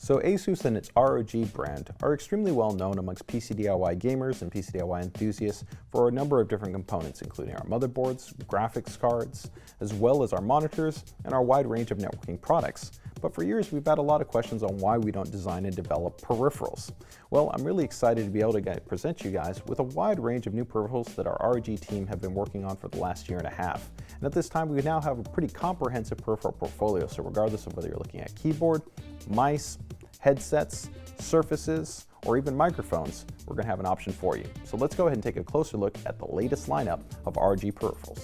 So ASUS and its ROG brand are extremely well known amongst PC DIY gamers and PC DIY enthusiasts for a number of different components, including our motherboards, graphics cards, as well as our monitors and our wide range of networking products. But for years, we've had a lot of questions on why we don't design and develop peripherals. Well, I'm really excited to be able to present you guys with a wide range of new peripherals that our ROG team have been working on for the last year and a half. And at this time, we now have a pretty comprehensive peripheral portfolio. So regardless of whether you're looking at keyboard, mice, headsets, surfaces, or even microphones, we're going to have an option for you. So let's go ahead and take a closer look at the latest lineup of ROG peripherals.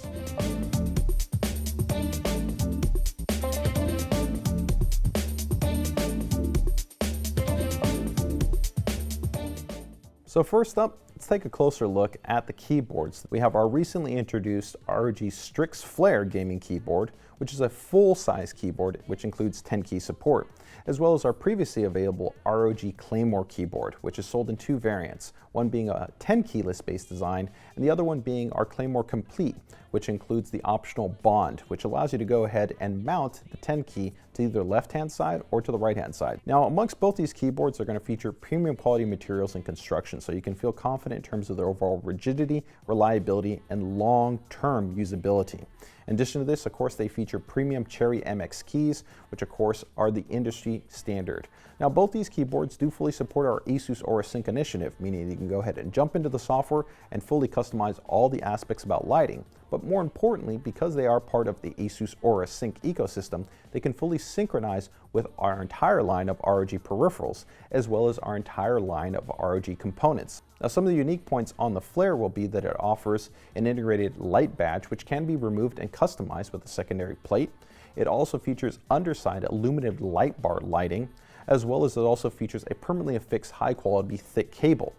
So first up, let's take a closer look at the keyboards. We have our recently introduced ROG Strix Flare gaming keyboard, which is a full-size keyboard which includes 10-key support, as well as our previously available ROG Claymore keyboard, which is sold in two variants, one being a 10-keyless base design and the other one being our Claymore Complete, which includes the optional Bond, which allows you to go ahead and mount the 10-key to either the left-hand side or to the right-hand side. Now, amongst both these keyboards, they're going to feature premium quality materials and construction, so you can feel confident in terms of their overall rigidity, reliability, and long-term usability. In addition to this, of course, they feature premium Cherry MX keys, which of course are the industry standard. Now, both these keyboards do fully support our ASUS Aura Sync initiative, meaning you can go ahead and jump into the software and fully customize all the aspects about lighting. But more importantly, because they are part of the ASUS Aura Sync ecosystem, they can fully synchronize with our entire line of ROG peripherals, as well as our entire line of ROG components. Now, some of the unique points on the Flare will be that it offers an integrated light badge, which can be removed and customized with a secondary plate. It also features underside illuminated light bar lighting, as well as it also features a permanently affixed high-quality thick cable.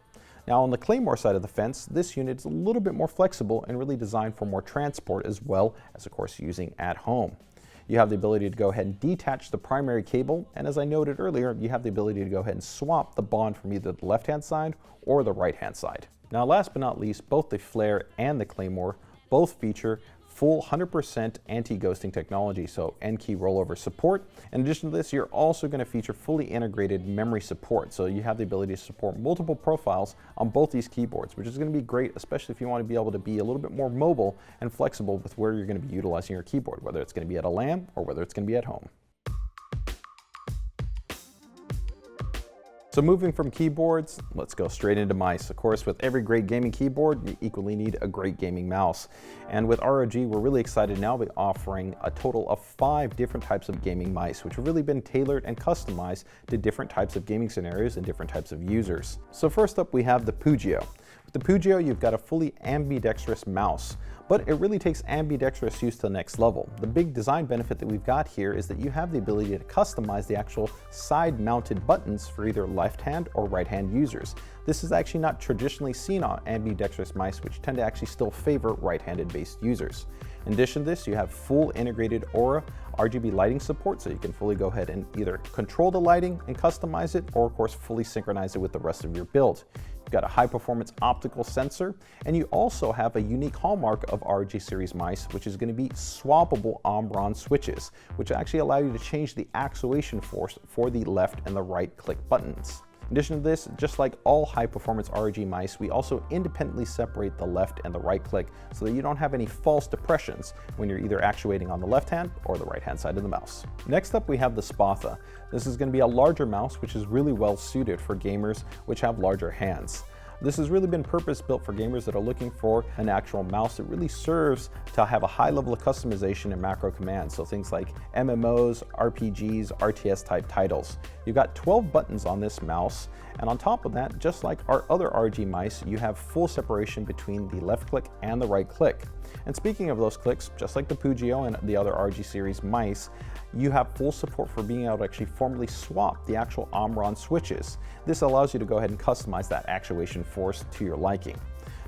Now, on the Claymore side of the fence, this unit is a little bit more flexible and really designed for more transport, as well as, of course, using at home. You have the ability to go ahead and detach the primary cable, and as I noted earlier, you have the ability to go ahead and swap the Bond from either the left-hand side or the right-hand side. Now, last but not least, both the Flare and the Claymore both feature full 100% anti-ghosting technology, so N-key rollover support. In addition to this, you're also going to feature fully integrated memory support, so you have the ability to support multiple profiles on both these keyboards, which is going to be great, especially if you want to be able to be a little bit more mobile and flexible with where you're going to be utilizing your keyboard, whether it's going to be at a LAN or whether it's going to be at home. So moving from keyboards, let's go straight into mice. Of course, with every great gaming keyboard, you equally need a great gaming mouse. And with ROG, we're really excited now to be offering a total of 5 different types of gaming mice, which have really been tailored and customized to different types of gaming scenarios and different types of users. So first up, we have the Pugio. With the Pugio, you've got a fully ambidextrous mouse, but it really takes ambidextrous use to the next level. The big design benefit that we've got here is that you have the ability to customize the actual side-mounted buttons for either left-hand or right-hand users. This is actually not traditionally seen on ambidextrous mice, which tend to actually still favor right-handed based users. In addition to this, you have full integrated Aura RGB lighting support, so you can fully go ahead and either control the lighting and customize it, or of course fully synchronize it with the rest of your build. You've got a high-performance optical sensor, and you also have a unique hallmark of ROG series mice, which is going to be swappable Omron switches, which actually allow you to change the actuation force for the left and the right click buttons. In addition to this, just like all high-performance ROG mice, we also independently separate the left and the right click so that you don't have any false depressions when you're either actuating on the left hand or the right hand side of the mouse. Next up, we have the Spatha. This is going to be a larger mouse, which is really well suited for gamers which have larger hands. This has really been purpose-built for gamers that are looking for an actual mouse that really serves to have a high level of customization and macro commands, so things like MMOs, RPGs, RTS type titles. You've got 12 buttons on this mouse, and on top of that, just like our other ROG mice, you have full separation between the left click and the right click. And speaking of those clicks, just like the Pugio and the other ROG series mice, you have full support for being able to actually formally swap the actual Omron switches. This allows you to go ahead and customize that actuation force to your liking.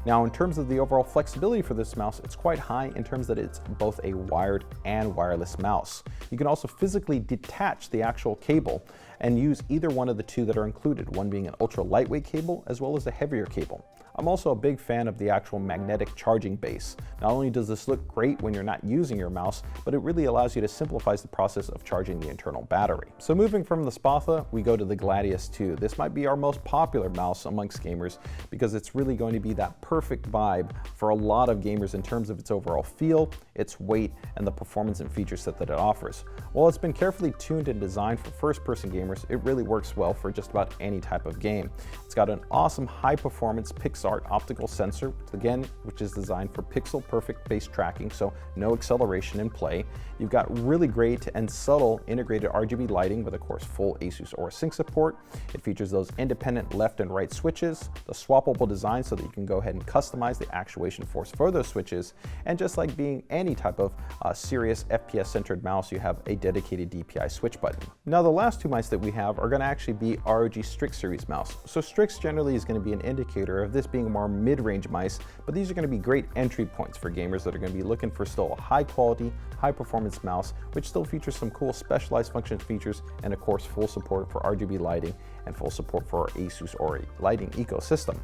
Now, in terms of the overall flexibility for this mouse, it's quite high in terms that it's both a wired and wireless mouse. You can also physically detach the actual cable and use either one of the two that are included, one being an ultra lightweight cable as well as a heavier cable. I'm also a big fan of the actual magnetic charging base. Not only does this look great when you're not using your mouse, but it really allows you to simplify the process of charging the internal battery. So moving from the Spatha, we go to the Gladius 2. This might be our most popular mouse amongst gamers because it's really going to be that perfect vibe for a lot of gamers in terms of its overall feel, its weight, and the performance and feature set that it offers. While it's been carefully tuned and designed for first-person gamers, it really works well for just about any type of game. It's got an awesome high-performance PixArt optical sensor, again, which is designed for pixel-perfect face tracking, so no acceleration in play. You've got really great and subtle integrated RGB lighting with, of course, full ASUS Aura Sync support. It features those independent left and right switches, the swappable design so that you can go ahead and customize the actuation force for those switches, and just like being any type of serious FPS-centered mouse, you have a dedicated DPI switch button. Now, the last two mice that we have are going to actually be ROG Strix series mouse. So Strix generally is going to be an indicator of this being a more mid-range mice, but these are going to be great entry points for gamers that are going to be looking for still a high-quality, high-performance mouse, which still features some cool specialized function features and, of course, full support for RGB lighting and full support for our ASUS Aura lighting ecosystem.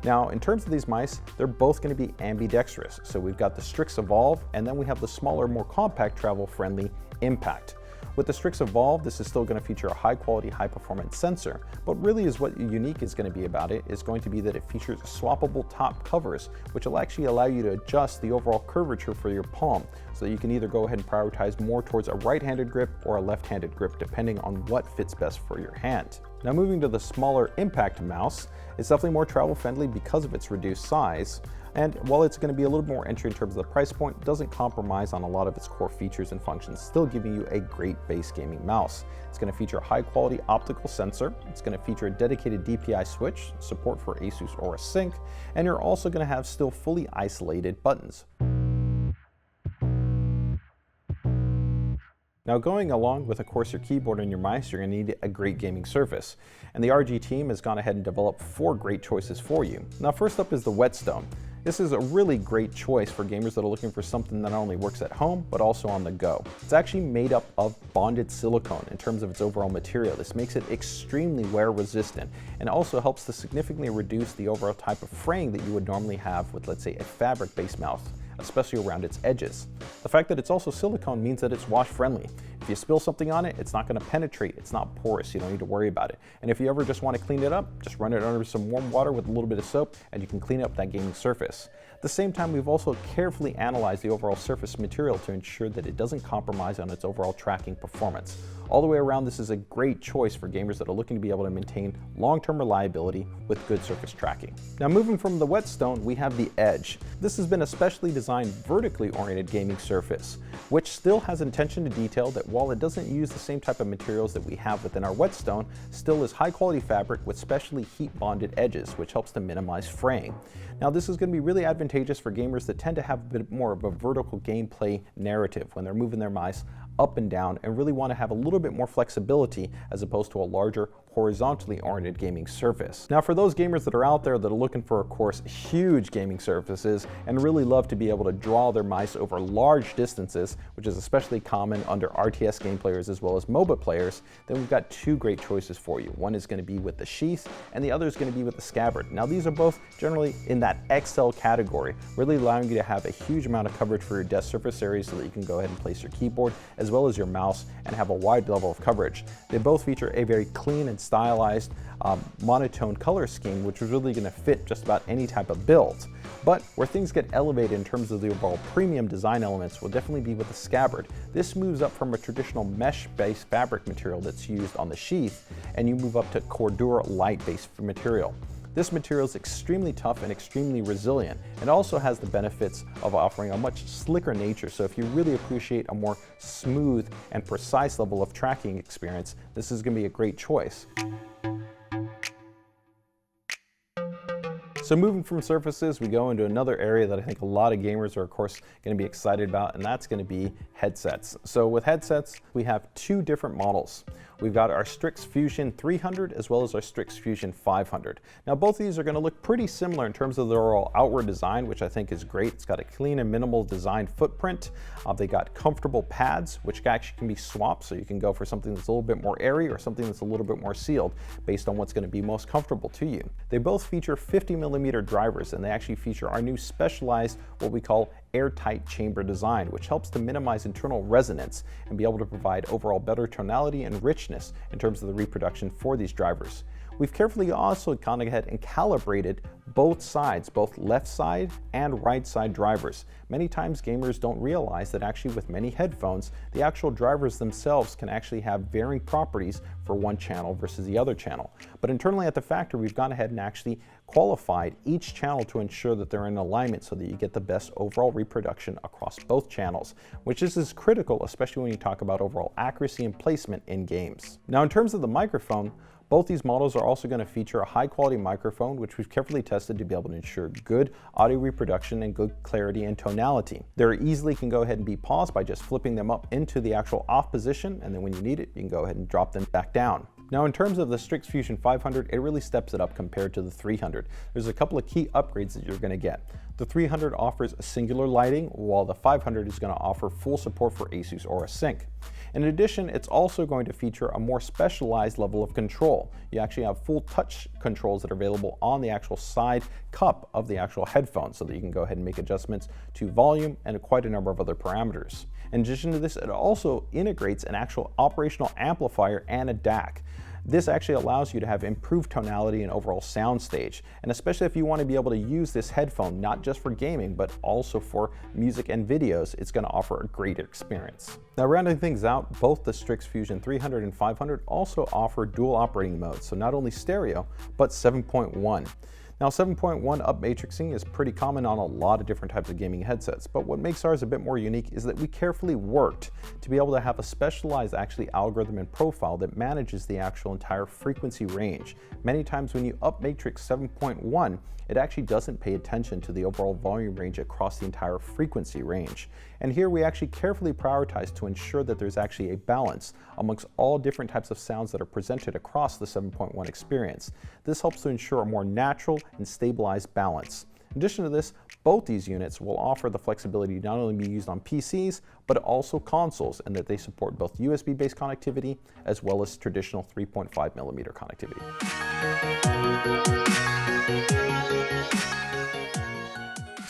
Now, in terms of these mice, they're both going to be ambidextrous. So we've got the Strix Evolve, and then we have the smaller, more compact, travel-friendly Impact. With the Strix Evolve, this is still going to feature a high-quality, high-performance sensor, but really is what unique is going to be about it is going to be that it features swappable top covers, which will actually allow you to adjust the overall curvature for your palm, so that you can either go ahead and prioritize more towards a right-handed grip or a left-handed grip, depending on what fits best for your hand. Now, moving to the smaller Impact mouse, it's definitely more travel-friendly because of its reduced size. And while it's going to be a little more entry in terms of the price point, it doesn't compromise on a lot of its core features and functions, still giving you a great base gaming mouse. It's going to feature a high-quality optical sensor. It's going to feature a dedicated DPI switch, support for ASUS Aura Sync, and you're also going to have still fully isolated buttons. Now, going along with, of course, your keyboard and your mice, you're going to need a great gaming surface. And the RG team has gone ahead and developed 4 great choices for you. Now, first up is the Whetstone. This is a really great choice for gamers that are looking for something that not only works at home, but also on the go. It's actually made up of bonded silicone in terms of its overall material. This makes it extremely wear resistant and also helps to significantly reduce the overall type of fraying that you would normally have with, let's say, a fabric-based mouse, especially around its edges. The fact that it's also silicone means that it's wash friendly. If you spill something on it, it's not going to penetrate, it's not porous, you don't need to worry about it. And if you ever just want to clean it up, just run it under some warm water with a little bit of soap and you can clean up that gaming surface. At the same time, we've also carefully analyzed the overall surface material to ensure that it doesn't compromise on its overall tracking performance. All the way around, this is a great choice for gamers that are looking to be able to maintain long-term reliability with good surface tracking. Now, moving from the Whetstone, we have the Edge. This has been a specially designed vertically oriented gaming surface, which still has attention to detail that while it doesn't use the same type of materials that we have within our Whetstone, still is high-quality fabric with specially heat-bonded edges, which helps to minimize fraying. Now, this is going to be really advantageous for gamers that tend to have a bit more of a vertical gameplay narrative when they're moving their mice up and down and really want to have a little bit more flexibility as opposed to a larger horizontally oriented gaming surface. Now, for those gamers that are out there that are looking for, of course, huge gaming surfaces and really love to be able to draw their mice over large distances, which is especially common under RTS game players as well as MOBA players, then we've got 2 great choices for you. One is going to be with the Sheath and the other is going to be with the Scabbard. Now, these are both generally in that XL category, really allowing you to have a huge amount of coverage for your desk surface area so that you can go ahead and place your keyboard as well as your mouse and have a wide level of coverage. They both feature a very clean and stylized monotone color scheme, which is really going to fit just about any type of build. But where things get elevated in terms of the overall premium design elements will definitely be with the Scabbard. This moves up from a traditional mesh-based fabric material that's used on the Sheath, and you move up to Cordura light-based material. This material is extremely tough and extremely resilient, and also has the benefits of offering a much slicker nature. So if you really appreciate a more smooth and precise level of tracking experience, this is going to be a great choice. So moving from surfaces, we go into another area that I think a lot of gamers are, of course, going to be excited about, and that's going to be headsets. So with headsets, we have 2 different models. we've got our Strix Fusion 300 as well as our Strix Fusion 500. Now both of these are going to look pretty similar in terms of their overall outward design, which I think is great. It's got a clean and minimal design footprint. They got comfortable pads, which actually can be swapped, so you can go for something that's a little bit more airy or something that's a little bit more sealed based on what's going to be most comfortable to you. They both feature 50mm drivers, and they actually feature our new specialized, what we call airtight chamber design, which helps to minimize internal resonance and be able to provide overall better tonality and richness in terms of the reproduction for these drivers. We've carefully also gone ahead and calibrated both sides, both left side and right side drivers. Many times gamers don't realize that actually with many headphones, the actual drivers themselves can actually have varying properties for one channel versus the other channel. But internally at the factory, we've gone ahead and actually qualified each channel to ensure that they're in alignment so that you get the best overall reproduction across both channels, which is critical, especially when you talk about overall accuracy and placement in games. Now in terms of the microphone, both these models are also going to feature a high quality microphone, which we've carefully tested to be able to ensure good audio reproduction and good clarity and tonality. They easily can go ahead and be paused by just flipping them up into the actual off position, and then when you need it, you can go ahead and drop them back down. Now in terms of the Strix Fusion 500, it really steps it up compared to the 300. There's a couple of key upgrades that you're going to get. The 300 offers a singular lighting, while the 500 is going to offer full support for ASUS Aura Sync. In addition, it's also going to feature a more specialized level of control. You actually have full touch controls that are available on the actual side cup of the actual headphone, so that you can go ahead and make adjustments to volume and quite a number of other parameters. In addition to this, it also integrates an actual operational amplifier and a DAC. This actually allows you to have improved tonality and overall sound stage, and especially if you want to be able to use this headphone not just for gaming but also for music and videos, it's going to offer a greater experience. Now rounding things out, both the Strix Fusion 300 and 500 also offer dual operating modes, so not only stereo but 7.1. Now 7.1 up matrixing is pretty common on a lot of different types of gaming headsets, but what makes ours a bit more unique is that we carefully worked to be able to have a specialized algorithm and profile that manages the actual entire frequency range. Many times when you up matrix 7.1, it actually doesn't pay attention to the overall volume range across the entire frequency range. And here we actually carefully prioritize to ensure that there's actually a balance amongst all different types of sounds that are presented across the 7.1 experience. This helps to ensure a more natural and stabilized balance. In addition to this, both these units will offer the flexibility to not only be used on PCs, but also consoles, and that they support both USB-based connectivity as well as traditional 3.5mm connectivity.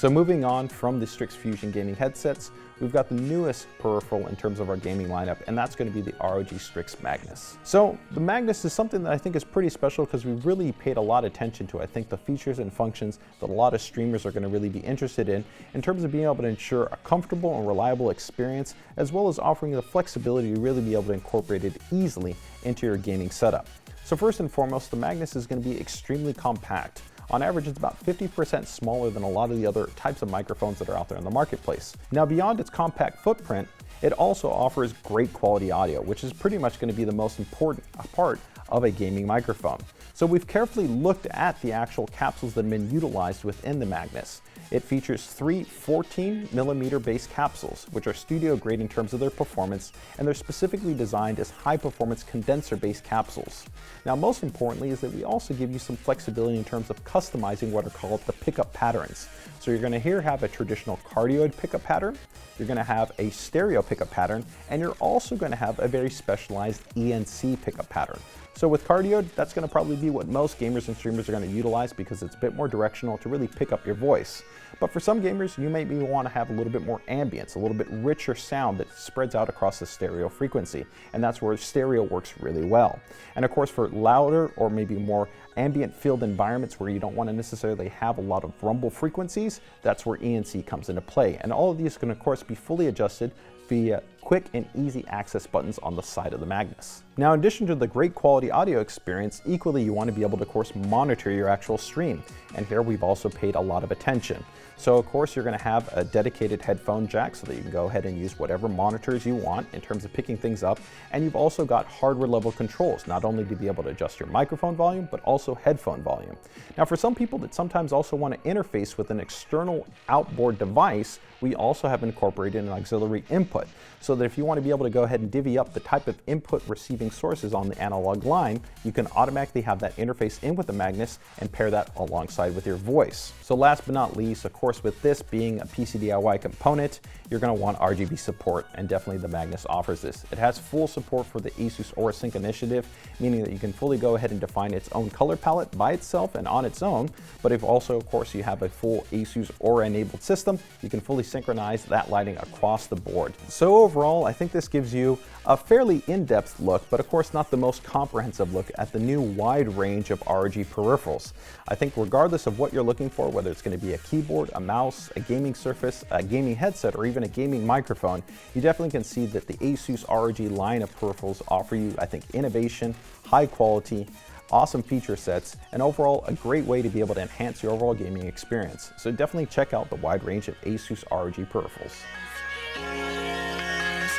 So moving on from the Strix Fusion gaming headsets, we've got the newest peripheral in terms of our gaming lineup, and that's going to be the ROG Strix Magnus. So the Magnus is something that I think is pretty special because we've really paid a lot of attention to, I think, the features and functions that a lot of streamers are going to really be interested in terms of being able to ensure a comfortable and reliable experience, as well as offering the flexibility to really be able to incorporate it easily into your gaming setup. So first and foremost, the Magnus is going to be extremely compact. On average, it's about 50% smaller than a lot of the other types of microphones that are out there in the marketplace. Now, beyond its compact footprint, it also offers great quality audio, which is pretty much going to be the most important part of a gaming microphone. So we've carefully looked at the actual capsules that have been utilized within the Magnus. It features 3 14mm base capsules, which are studio grade in terms of their performance, and they're specifically designed as high performance condenser based capsules. Now, most importantly is that we also give you some flexibility in terms of customizing what are called the pickup patterns. So you're going to here have a traditional cardioid pickup pattern, you're going to have a stereo pickup pattern, and you're also going to have a very specialized ENC pickup pattern. So with cardioid, that's going to probably be what most gamers and streamers are going to utilize because it's a bit more directional to really pick up your voice. But for some gamers, you may want to have a little bit more ambience, a little bit richer sound that spreads out across the stereo frequency, and that's where stereo works really well. And of course, for louder or maybe more ambient filled environments where you don't want to necessarily have a lot of rumble frequencies, that's where ENC comes into play. And all of these can of course be fully adjusted via quick and easy access buttons on the side of the Magnus. Now, in addition to the great quality audio experience, equally you want to be able to, of course, monitor your actual stream. And here we've also paid a lot of attention. So of course you're going to have a dedicated headphone jack so that you can go ahead and use whatever monitors you want in terms of picking things up. And you've also got hardware level controls, not only to be able to adjust your microphone volume, but also headphone volume. Now, for some people that sometimes also want to interface with an external outboard device, we also have incorporated an auxiliary input so that if you want to be able to go ahead and divvy up the type of input receiving sources on the analog line, you can automatically have that interface in with the Magnus and pair that alongside with your voice. So last but not least, of course, with this being a PC DIY component, you're going to want RGB support, and definitely the Magnus offers this. It has full support for the Asus Aura Sync initiative, meaning that you can fully go ahead and define its own color palette by itself and on its own, but if also, of course, you have a full Asus Aura enabled system, you can fully synchronize that lighting across the board. So overall, I think this gives you a fairly in-depth look, but of course not the most comprehensive look at the new wide range of ROG peripherals. I think regardless of what you're looking for, whether it's going to be a keyboard, a mouse, a gaming surface, a gaming headset, or even a gaming microphone, you definitely can see that the Asus ROG line of peripherals offer you, I think, innovation, high quality, awesome feature sets, and overall a great way to be able to enhance your overall gaming experience. So definitely check out the wide range of Asus ROG peripherals.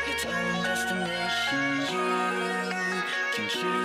Its own destination, you can choose.